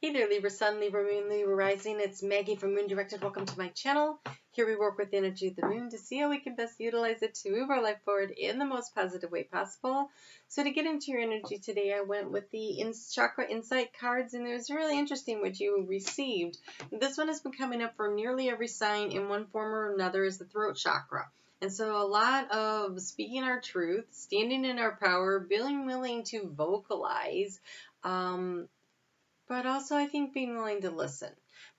Hey there, Libra Sun, Libra Moon, Libra Rising. It's Maggie from Moondirected. Welcome to my channel. Here we work with the energy of the moon to see how we can best utilize it to move our life forward in the most positive way possible. So to get into your energy today, I went with the Chakra Insight cards, and it was really interesting what you received. This one has been coming up for nearly every sign in one form or another is the throat chakra. And so a lot of speaking our truth, standing in our power, being willing to vocalize, but also I think being willing to listen.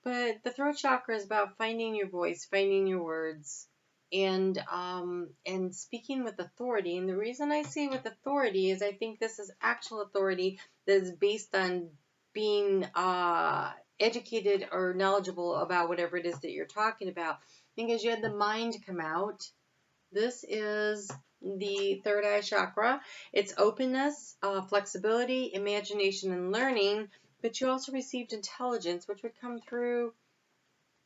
But the throat chakra is about finding your voice, finding your words, and speaking with authority. And the reason I say with authority is I think this is actual authority that is based on being educated or knowledgeable about whatever it is that you're talking about. Because you had the mind come out. This is the third eye chakra. It's openness, flexibility, imagination, and learning. But you also received intelligence, which would come through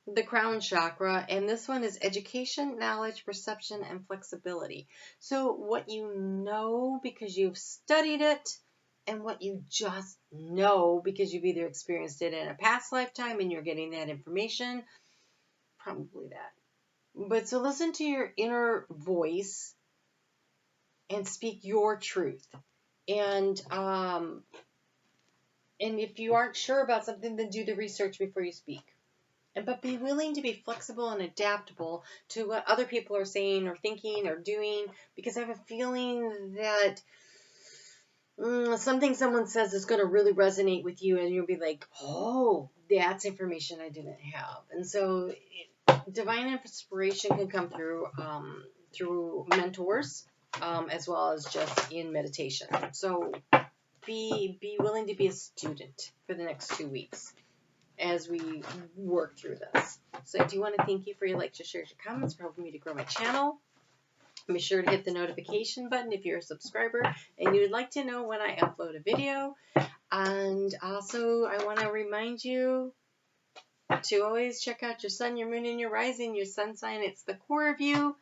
the crown chakra. And this one is education, knowledge, perception, and flexibility. So what you know because you've studied it, and what you just know because you've either experienced it in a past lifetime and you're getting that information, probably that. But so listen to your inner voice and speak your truth. And if you aren't sure about something, then do the research before you speak. But be willing to be flexible and adaptable to what other people are saying or thinking or doing, because I have a feeling that something someone says is going to really resonate with you, and you'll be like, oh, that's information I didn't have. And so divine inspiration can come through mentors, as well as just in meditation. So be willing to be a student for the next 2 weeks as we work through this. So I do want to thank you for your likes, your shares, your comments, for helping me to grow my channel. Be sure to hit the notification button if you're a subscriber and you would like to know when I upload a video. And also I want to remind you to always check out your sun, your moon, and your rising. Your sun sign, it's the core of you.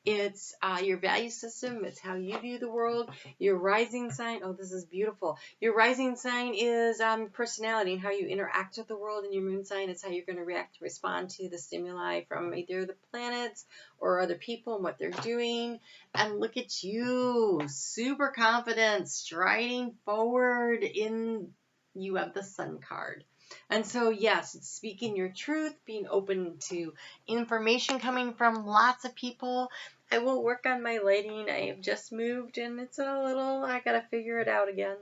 It's your value system. It's how you view the world. Your rising sign, oh, this is beautiful. Your rising sign is personality and how you interact with the world. And your moon sign is how you're going to react, respond to the stimuli from either the planets or other people and what they're doing. And look at you, super confident, striding forward. You have the sun card. And so, yes, it's speaking your truth, being open to information coming from lots of people. I will work on my lighting. I have just moved, and it's a little, I got to figure it out again.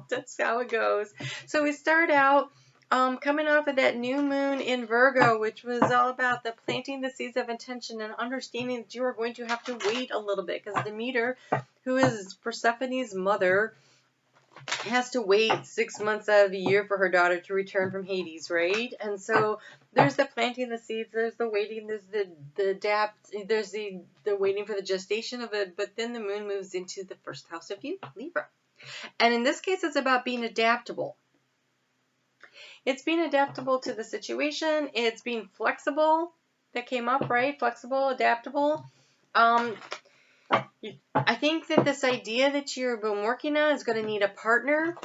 That's how it goes. So we start out coming off of that new moon in Virgo, which was all about the planting the seeds of intention and understanding that you are going to have to wait a little bit, because Demeter, who is Persephone's mother, has to wait 6 months out of the year for her daughter to return from Hades, right? And so there's the planting the seeds, there's the waiting, there's the adapt, there's the waiting for the gestation of it, but then the moon moves into the first house of you, Libra. And in this case, it's about being adaptable. It's being adaptable to the situation. It's being flexible. That came up, right? Flexible, adaptable. I think that this idea that you've been working on is going to need a partner.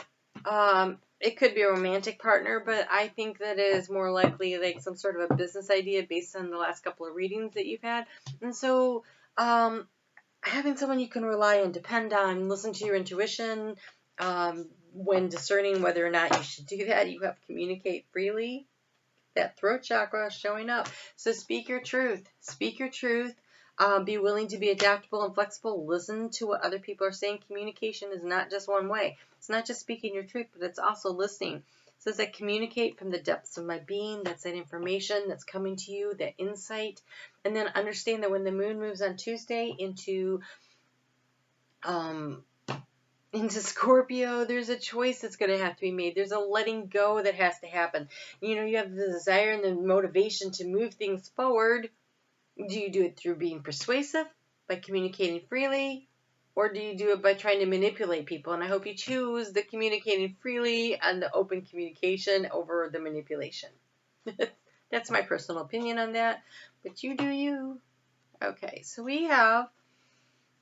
It could be a romantic partner, but I think that it is more likely like some sort of a business idea based on the last couple of readings that you've had. And so having someone you can rely on, depend on, listen to your intuition when discerning whether or not you should do that. You have to communicate freely. That throat chakra is showing up. So speak your truth. Speak your truth. Be willing to be adaptable and flexible. Listen to what other people are saying. Communication is not just one way. It's not just speaking your truth, but it's also listening. It says I communicate from the depths of my being. That's that information that's coming to you, that insight. And then understand that when the moon moves on Tuesday into Scorpio, there's a choice that's going to have to be made. There's a letting go that has to happen. You know, you have the desire and the motivation to move things forward. Do you do it through being persuasive, by communicating freely, or do you do it by trying to manipulate people? And I hope you choose the communicating freely and the open communication over the manipulation. That's my personal opinion on that, but you do you. Okay, so we have,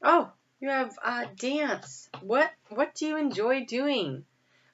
you have dance. What do you enjoy doing?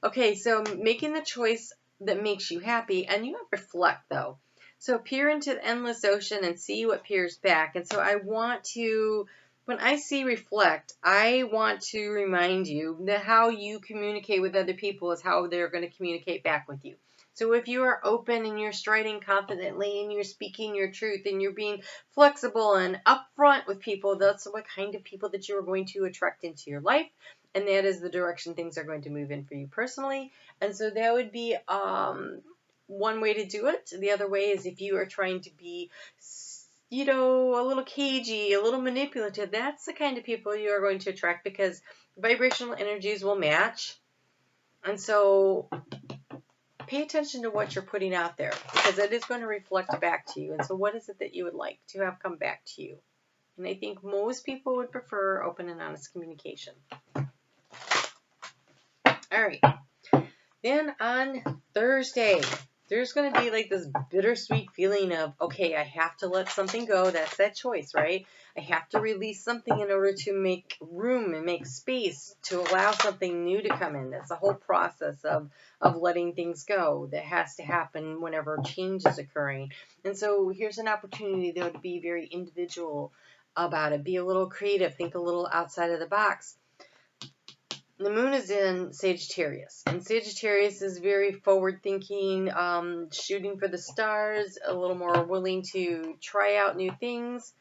Okay, so making the choice that makes you happy, and you have to reflect though. So peer into the endless ocean and see what peers back. And so I want to, when I see reflect, I want to remind you that how you communicate with other people is how they're going to communicate back with you. So if you are open and you're striding confidently and you're speaking your truth and you're being flexible and upfront with people, that's what kind of people that you're going to attract into your life. And that is the direction things are going to move in for you personally. And so that would be one way to do it. The other way is if you are trying to be, you know, a little cagey, a little manipulative, that's the kind of people you are going to attract because vibrational energies will match. And so pay attention to what you're putting out there because it is going to reflect back to you. And so what is it that you would like to have come back to you? And I think most people would prefer open and honest communication. All right. Then on Thursday, there's going to be like this bittersweet feeling of, okay, I have to let something go. That's that choice, right? I have to release something in order to make room and make space to allow something new to come in. That's the whole process of letting things go that has to happen whenever change is occurring. And so here's an opportunity, though, to be very individual about it. Be a little creative. Think a little outside of the box. The moon is in Sagittarius, and Sagittarius is very forward-thinking, shooting for the stars, a little more willing to try out new things.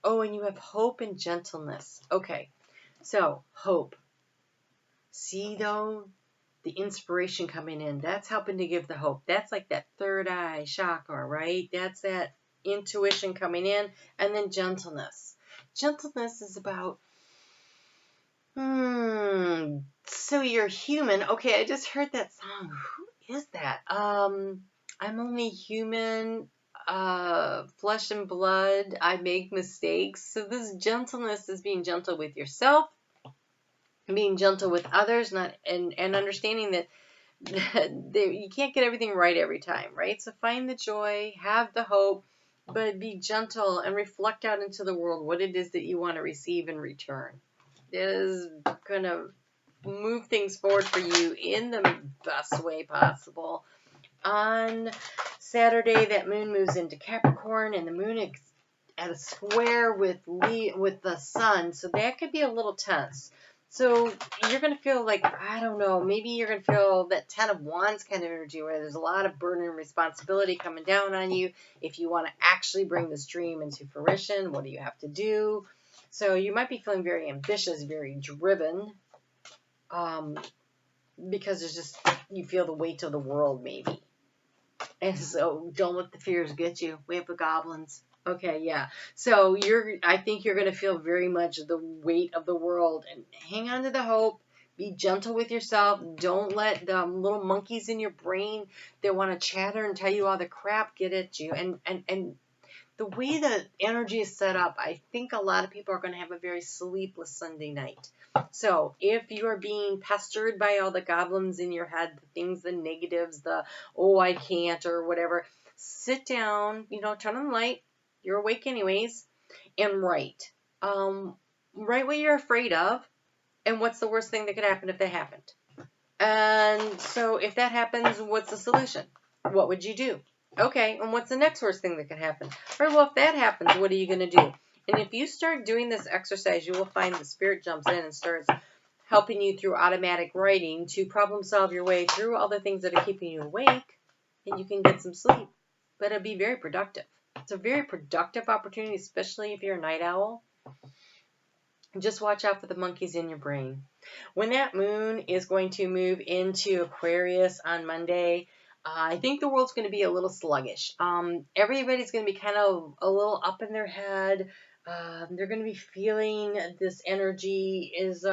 Oh, and you have hope and gentleness. Okay, so hope. See, though, the inspiration coming in. That's helping to give the hope. That's like that third eye chakra, right? That's that intuition coming in, and then gentleness. Gentleness is about so you're human. Okay, I just heard that song. Who is that? I'm only human, flesh and blood. I make mistakes. So this gentleness is being gentle with yourself, being gentle with others, and understanding that you can't get everything right every time, right? So find the joy, have the hope, but be gentle and reflect out into the world what it is that you want to receive in return. It is going to move things forward for you in the best way possible. On Saturday, that moon moves into Capricorn, and the moon is at a square with the sun, so that could be a little tense. So you're going to feel like, I don't know, maybe you're going to feel that 10 of Wands kind of energy where there's a lot of burden and responsibility coming down on you. If you want to actually bring this dream into fruition, what do you have to do? So you might be feeling very ambitious, very driven, because it's just, you feel the weight of the world maybe. And so don't let the fears get you. We have the goblins. Okay, yeah. So I think you're going to feel very much the weight of the world, and hang on to the hope. Be gentle with yourself. Don't let the little monkeys in your brain that want to chatter and tell you all the crap get at you. And the way the energy is set up, I think a lot of people are going to have a very sleepless Sunday night. So if you are being pestered by all the goblins in your head, the things, the negatives, the, oh, I can't, or whatever, sit down, turn on the light. You're awake anyways, and write. Write what you're afraid of, and what's the worst thing that could happen if that happened. And so if that happens, what's the solution? What would you do? Okay, and what's the next worst thing that could happen? All right, well, if that happens, what are you going to do? And if you start doing this exercise, you will find the spirit jumps in and starts helping you through automatic writing to problem solve your way through all the things that are keeping you awake, and you can get some sleep. But it'll be very productive. It's a very productive opportunity, especially if you're a night owl. Just watch out for the monkeys in your brain. When that moon is going to move into Aquarius on Monday, I think the world's going to be a little sluggish. Everybody's going to be kind of a little up in their head. They're going to be feeling this energy is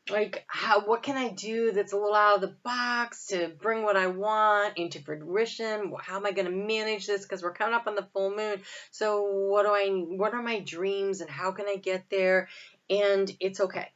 like, what can I do that's a little out of the box to bring what I want into fruition? How am I going to manage this? Because we're coming up on the full moon. So what are my dreams and how can I get there? And it's okay.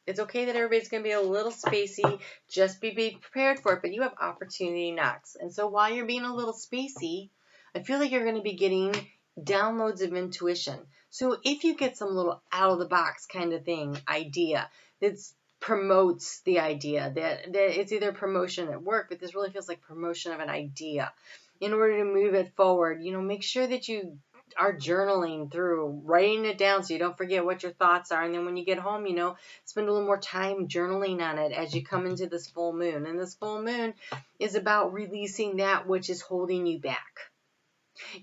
It's okay that everybody's going to be a little spacey. Just be prepared for it. But you have opportunity knocks. And so while you're being a little spacey, I feel like you're going to be getting downloads of intuition. So if you get some little out of the box kind of thing, idea, it's promotes the idea that it's either promotion at work, but this really feels like promotion of an idea. In order to move it forward, make sure that you are journaling through, writing it down so you don't forget what your thoughts are. And then when you get home, spend a little more time journaling on it as you come into this full moon. And this full moon is about releasing that which is holding you back.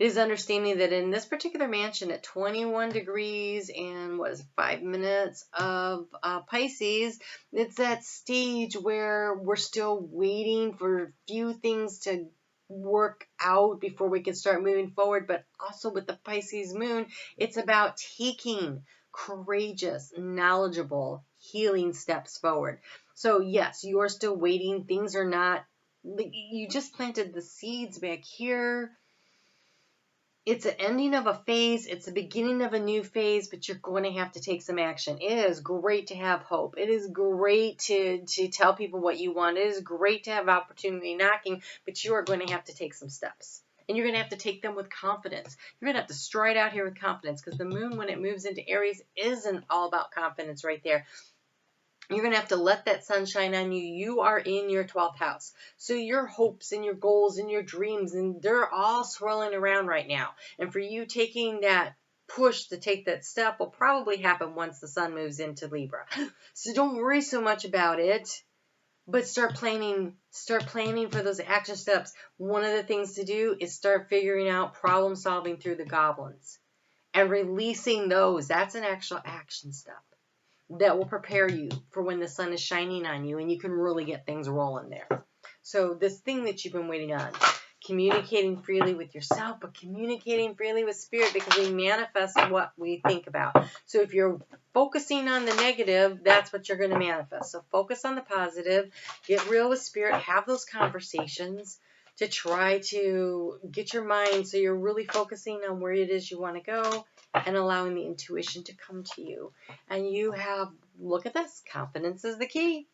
It is understanding that in this particular mansion at 21 degrees and 5 minutes of Pisces, it's that stage where we're still waiting for a few things to work out before we can start moving forward. But also with the Pisces moon, it's about taking courageous, knowledgeable, healing steps forward. So yes, you are still waiting. Things are not, you just planted the seeds back here. It's an ending of a phase. It's the beginning of a new phase, but you're going to have to take some action. It is great to have hope. It is great to tell people what you want. It is great to have opportunity knocking, but you are going to have to take some steps. And you're going to have to take them with confidence. You're going to have to stride out here with confidence, because the moon, when it moves into Aries, isn't all about confidence right there. You're going to have to let that sun shine on you. You are in your 12th house. So your hopes and your goals and your dreams, and they're all swirling around right now. And for you, taking that push to take that step will probably happen once the sun moves into Libra. So don't worry so much about it, but start planning for those action steps. One of the things to do is start figuring out problem solving through the goblins and releasing those. That's an actual action step that will prepare you for when the sun is shining on you and you can really get things rolling there. So this thing that you've been waiting on, communicating freely with yourself, but communicating freely with spirit, because we manifest what we think about. So if you're focusing on the negative, that's what you're going to manifest. So focus on the positive, get real with spirit, have those conversations to try to get your mind so you're really focusing on where it is you want to go and allowing the intuition to come to you. And you have, look at this, confidence is the key,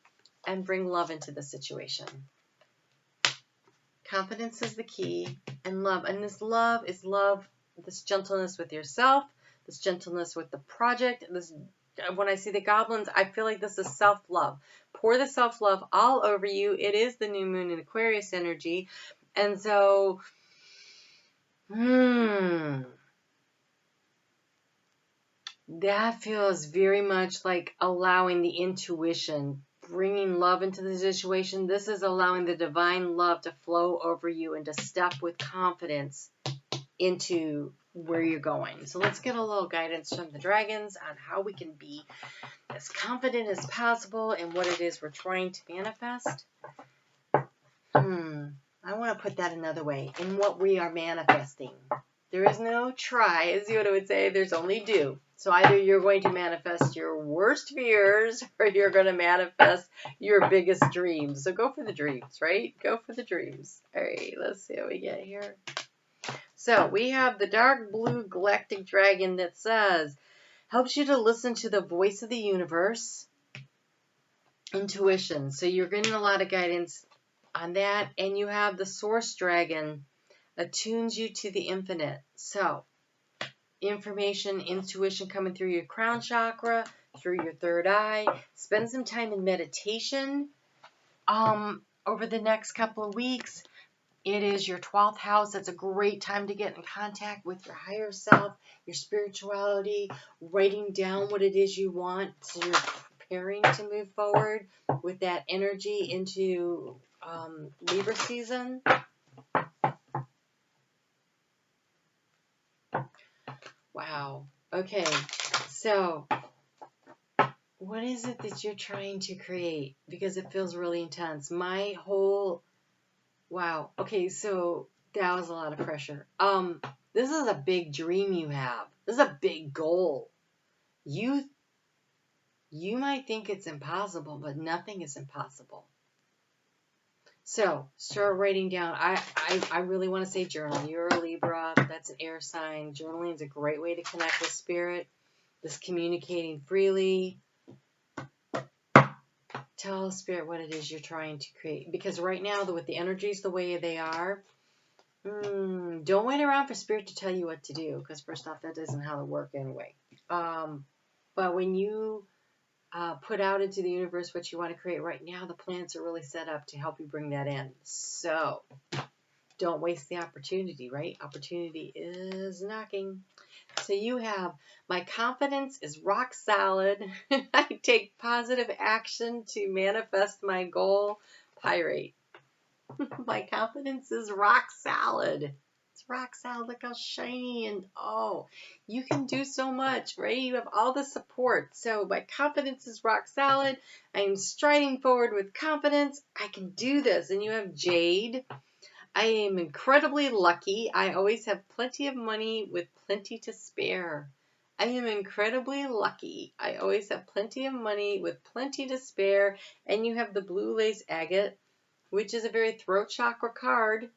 and bring love into the situation. Confidence is the key, and love. And this love is love, this gentleness with yourself, this gentleness with the project. This, when I see the goblins, I feel like this is self-love. Pour the self-love all over you. It is the new moon in Aquarius energy. And so, that feels very much like allowing the intuition, bringing love into the situation. This is allowing the divine love to flow over you and to step with confidence into where you're going. So let's get a little guidance from the dragons on how we can be as confident as possible in what it is we're trying to manifest. I want to put that another way. In what we are manifesting. There is no try, as Yoda would say. There's only do. So either you're going to manifest your worst fears or you're going to manifest your biggest dreams. So go for the dreams, right? Go for the dreams. All right, let's see what we get here. So we have the dark blue galactic dragon that says, helps you to listen to the voice of the universe. Intuition. So you're getting a lot of guidance on that. And you have the source dragon, attunes you to the infinite. So information, intuition coming through your crown chakra, through your third eye. Spend some time in meditation over the next couple of weeks. It is your 12th house. It's a great time to get in contact with your higher self, your spirituality, writing down what it is you want. So you're preparing to move forward with that energy into Libra season. Wow. Okay. So what is it that you're trying to create? Because it feels really intense. Wow. Okay, so that was a lot of pressure. This is a big dream you have. This is a big goal. You might think it's impossible, but nothing is impossible. So start writing down. I really want to say journal. You're a Libra. That's an air sign. Journaling is a great way to connect with spirit. This communicating freely. Tell spirit what it is you're trying to create. Because right now, with the energies the way they are, don't wait around for spirit to tell you what to do. Because first off, that isn't how it works anyway. But when you put out into the universe what you want to create right now, the planets are really set up to help you bring that in. So don't waste the opportunity, right? Opportunity is knocking. So you have, my confidence is rock solid. I take positive action to manifest my goal. Pyrate. My confidence is rock solid. It's rock solid. Look how shiny, and oh, you can do so much, right? You have all the support. So my confidence is rock solid. I am striding forward with confidence. I can do this. And you have Jade. I am incredibly lucky. I always have plenty of money with plenty to spare. I am incredibly lucky. I always have plenty of money with plenty to spare. And you have the blue lace agate, which is a very throat chakra card.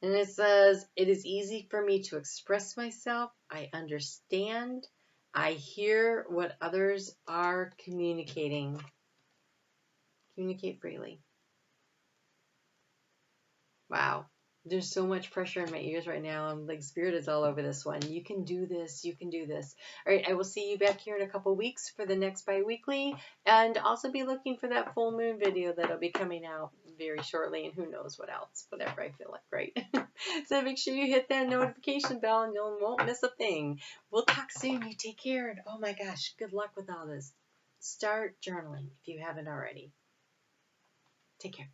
And it says, it is easy for me to express myself. I understand. I hear what others are communicating. Communicate freely. Wow. There's so much pressure in my ears right now. I'm like, spirit is all over this one. You can do this. You can do this. All right. I will see you back here in a couple weeks for the next bi-weekly. And also be looking for that full moon video that'll be coming out very shortly. And who knows what else. Whatever I feel like, right? So make sure you hit that notification bell and you won't miss a thing. We'll talk soon. You take care. And oh my gosh, good luck with all this. Start journaling if you haven't already. Take care.